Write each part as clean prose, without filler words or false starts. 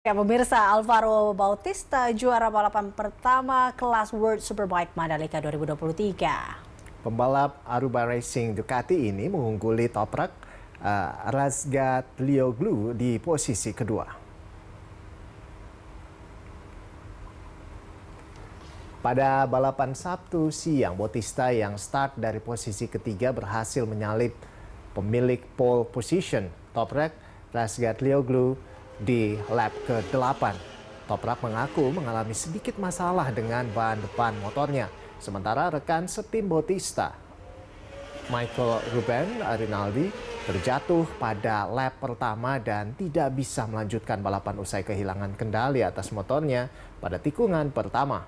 Ya, pemirsa, Alvaro Bautista juara balapan pertama kelas World Superbike Mandalika 2023. Pembalap Aruba Racing Ducati ini mengungguli Toprak Razgatlioglu di posisi kedua. Pada balapan Sabtu siang, Bautista yang start dari posisi ketiga berhasil menyalip pemilik pole position Toprak Razgatlioglu di lap ke-8. Toprak mengaku mengalami sedikit masalah dengan ban depan motornya. Sementara rekan setim Bautista, Michael Ruben Rinaldi, terjatuh pada lap pertama dan tidak bisa melanjutkan balapan usai kehilangan kendali atas motornya pada tikungan pertama.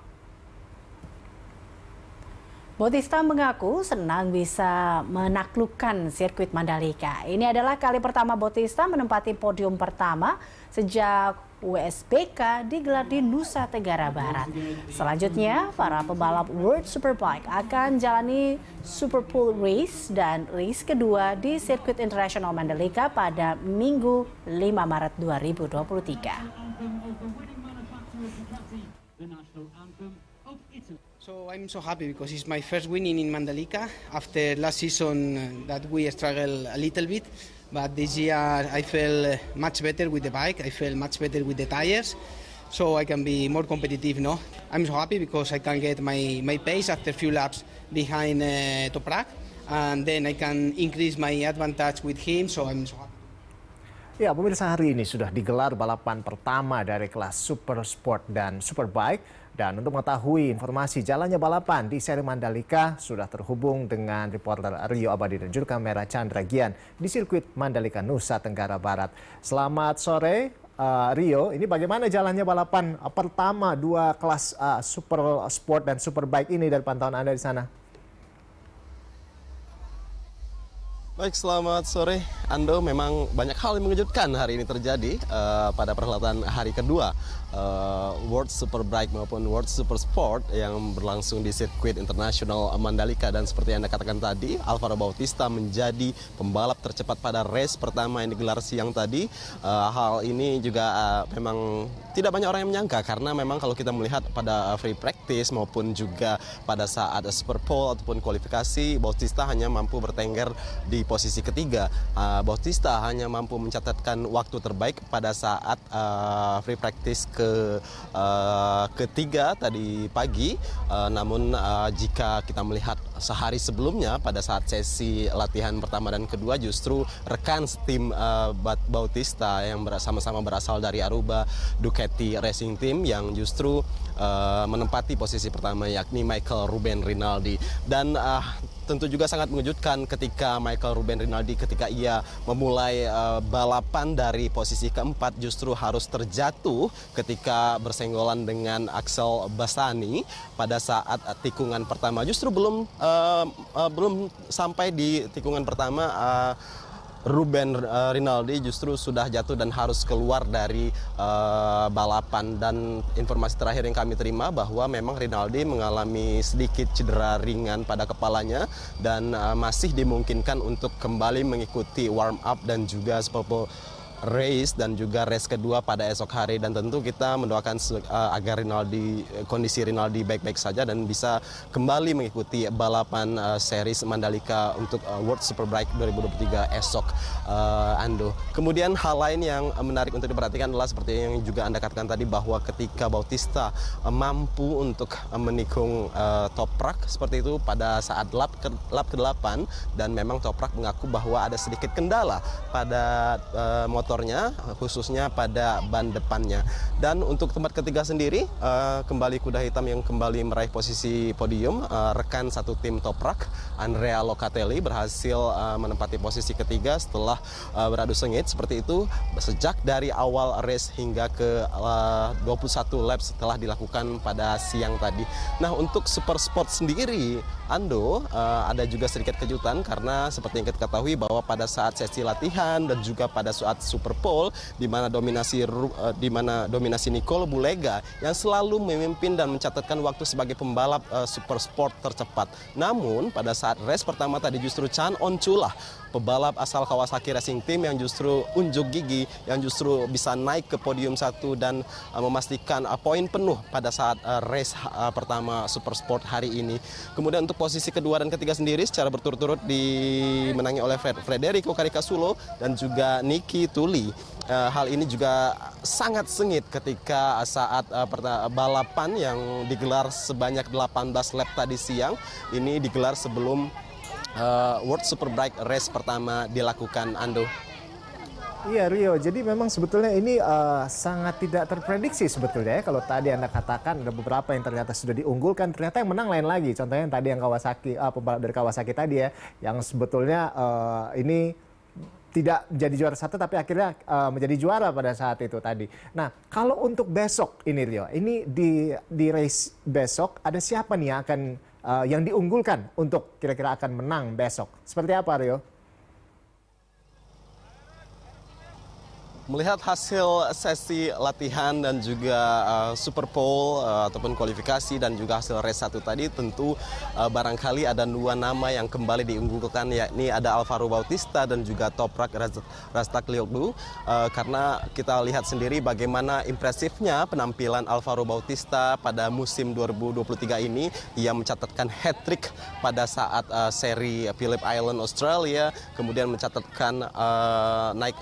Bautista mengaku senang bisa menaklukkan sirkuit Mandalika. Ini adalah kali pertama Bautista menempati podium pertama sejak WSBK digelar di Nusa Tenggara Barat. Selanjutnya, para pembalap World Superbike akan jalani Super Pole Race dan race kedua di sirkuit internasional Mandalika pada Minggu 5 Maret 2023. So I'm so happy because it's my first winning in Mandalika after last season that we struggled a little bit. But this year I feel much better with the bike, I feel much better with the tires, so I can be more competitive. No, I'm so happy because I can get my pace after a few laps behind Toprak, and then I can increase my advantage with him, so I'm so happy. Ya, pemirsa, hari ini sudah digelar balapan pertama dari kelas Super Sport dan Superbike. Dan untuk mengetahui informasi jalannya balapan di seri Mandalika, sudah terhubung dengan reporter Rio Abadi dan juru kamera Chandra Gian di sirkuit Mandalika, Nusa Tenggara Barat. Selamat sore, Rio. Ini bagaimana jalannya balapan pertama dua kelas Super Sport dan Superbike ini dari pantauan Anda di sana? Baik, selamat sore Ando. Memang banyak hal yang mengejutkan hari ini terjadi pada perhelatan hari kedua World Superbike maupun World Super Sport yang berlangsung di sirkuit internasional Mandalika. Dan seperti yang Anda katakan tadi, Alvaro Bautista menjadi pembalap tercepat pada race pertama yang digelar siang tadi. Hal ini juga memang tidak banyak orang yang menyangka, karena memang kalau kita melihat pada free practice maupun juga pada saat Super Pole ataupun kualifikasi, Bautista hanya mampu bertengger di posisi ketiga. Bautista hanya mampu mencatatkan waktu terbaik pada saat free practice ketiga tadi pagi. Namun jika kita melihat sehari sebelumnya pada saat sesi latihan pertama dan kedua, justru rekan tim Bautista yang sama-sama berasal dari Aruba Ducati Racing Team yang justru menempati posisi pertama, yakni Michael Ruben Rinaldi. Dan tentu juga sangat mengejutkan ketika Michael Ruben Rinaldi ketika ia memulai balapan dari posisi keempat justru harus terjatuh ketika bersenggolan dengan Axel Bassani pada saat tikungan pertama. Justru belum sampai di tikungan pertama, Ruben Rinaldi justru sudah jatuh dan harus keluar dari balapan. Dan informasi terakhir yang kami terima bahwa memang Rinaldi mengalami sedikit cedera ringan pada kepalanya dan masih dimungkinkan untuk kembali mengikuti warm up dan juga race dan juga race kedua pada esok hari. Dan tentu kita mendoakan agar kondisi Rinaldi baik-baik saja dan bisa kembali mengikuti balapan series Mandalika untuk World Superbike 2023 esok, Ando. Kemudian hal lain yang menarik untuk diperhatikan adalah seperti yang juga Anda katakan tadi, bahwa ketika Bautista mampu untuk menikung Toprak seperti itu pada saat lap ke-8, dan memang Toprak mengaku bahwa ada sedikit kendala pada motornya, khususnya pada ban depannya. Dan untuk tempat ketiga sendiri, kembali kuda hitam yang kembali meraih posisi podium, rekan satu tim Toprak, Andrea Locatelli, berhasil menempati posisi ketiga setelah beradu sengit seperti itu sejak dari awal race hingga ke 21 lap setelah dilakukan pada siang tadi. Nah, untuk Super Sport sendiri, Ando, ada juga sedikit kejutan karena seperti yang kita ketahui bahwa pada saat sesi latihan dan juga pada saat Super Pole, di mana dominasi Nicolo Bulega yang selalu memimpin dan mencatatkan waktu sebagai pembalap Super Sport tercepat. Namun pada saat race pertama tadi justru Chan Onculah pebalap asal Kawasaki Racing Team yang justru unjuk gigi, yang justru bisa naik ke podium 1 dan memastikan poin penuh pada saat race pertama Super Sport hari ini. Kemudian untuk posisi kedua dan ketiga sendiri secara berturut-turut dimenangi oleh Federico Caricasulo dan juga Niki Tuli. Hal ini juga sangat sengit ketika saat balapan yang digelar sebanyak 18 lap tadi siang ini digelar sebelum World Superbike race pertama dilakukan, Ando. Iya Rio, jadi memang sebetulnya ini sangat tidak terprediksi sebetulnya ya. Kalau tadi Anda katakan ada beberapa yang ternyata sudah diunggulkan, ternyata yang menang lain lagi. Contohnya yang tadi yang Kawasaki, pembalap dari Kawasaki tadi ya, yang sebetulnya ini tidak menjadi juara 1 tapi akhirnya menjadi juara pada saat itu tadi. Nah, kalau untuk besok ini Rio, ini di race besok ada siapa nih yang akan yang diunggulkan untuk kira-kira akan menang besok? Seperti apa Rio? Melihat hasil sesi latihan dan juga Super Pole ataupun kualifikasi dan juga hasil race 1 tadi, tentu barangkali ada 2 nama yang kembali diunggulkan, yakni ada Alvaro Bautista dan juga Toprak Razgatlioglu. Karena kita lihat sendiri bagaimana impresifnya penampilan Alvaro Bautista pada musim 2023 ini. Ia mencatatkan hat-trick pada saat seri Phillip Island Australia, kemudian mencatatkan naik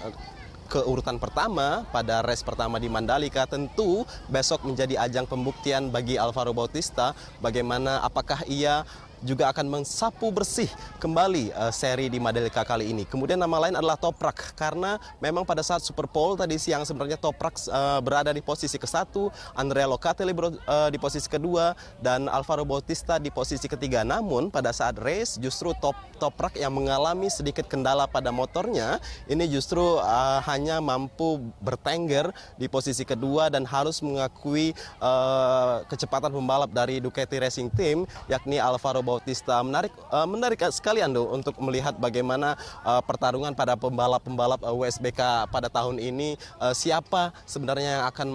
ke urutan pertama pada race pertama di Mandalika. Tentu besok menjadi ajang pembuktian bagi Alvaro Bautista bagaimana apakah ia juga akan mensapu bersih kembali seri di Mandalika kali ini. Kemudian nama lain adalah Toprak, karena memang pada saat Super Pole tadi siang sebenarnya Toprak berada di posisi ke-1, Andrea Locatelli di posisi kedua, dan Alvaro Bautista di posisi ketiga. Namun pada saat race justru Toprak yang mengalami sedikit kendala pada motornya, ini justru hanya mampu bertengger di posisi kedua dan harus mengakui kecepatan pembalap dari Ducati Racing Team, yakni Alvaro Bautista. Menarik sekali Ando untuk melihat bagaimana pertarungan pada pembalap-pembalap WSBK pada tahun ini. Siapa sebenarnya yang akan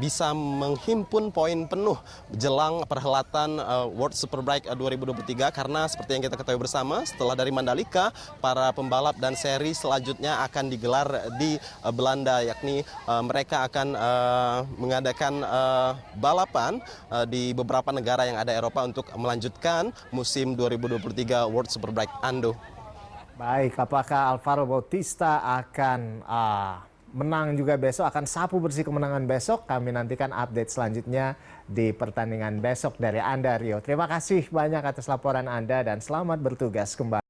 bisa menghimpun poin penuh jelang perhelatan World Superbike 2023, karena seperti yang kita ketahui bersama, setelah dari Mandalika, para pembalap dan seri selanjutnya akan digelar di Belanda, yakni mereka akan mengadakan balapan di beberapa negara yang ada Eropa untuk melanjutkan musim 2023 World Superbike, Ando. Baik, apakah Alvaro Bautista akan menang juga besok, akan sapu bersih kemenangan besok? Kami nantikan update selanjutnya di pertandingan besok dari Anda, Rio. Terima kasih banyak atas laporan Anda dan selamat bertugas kembali.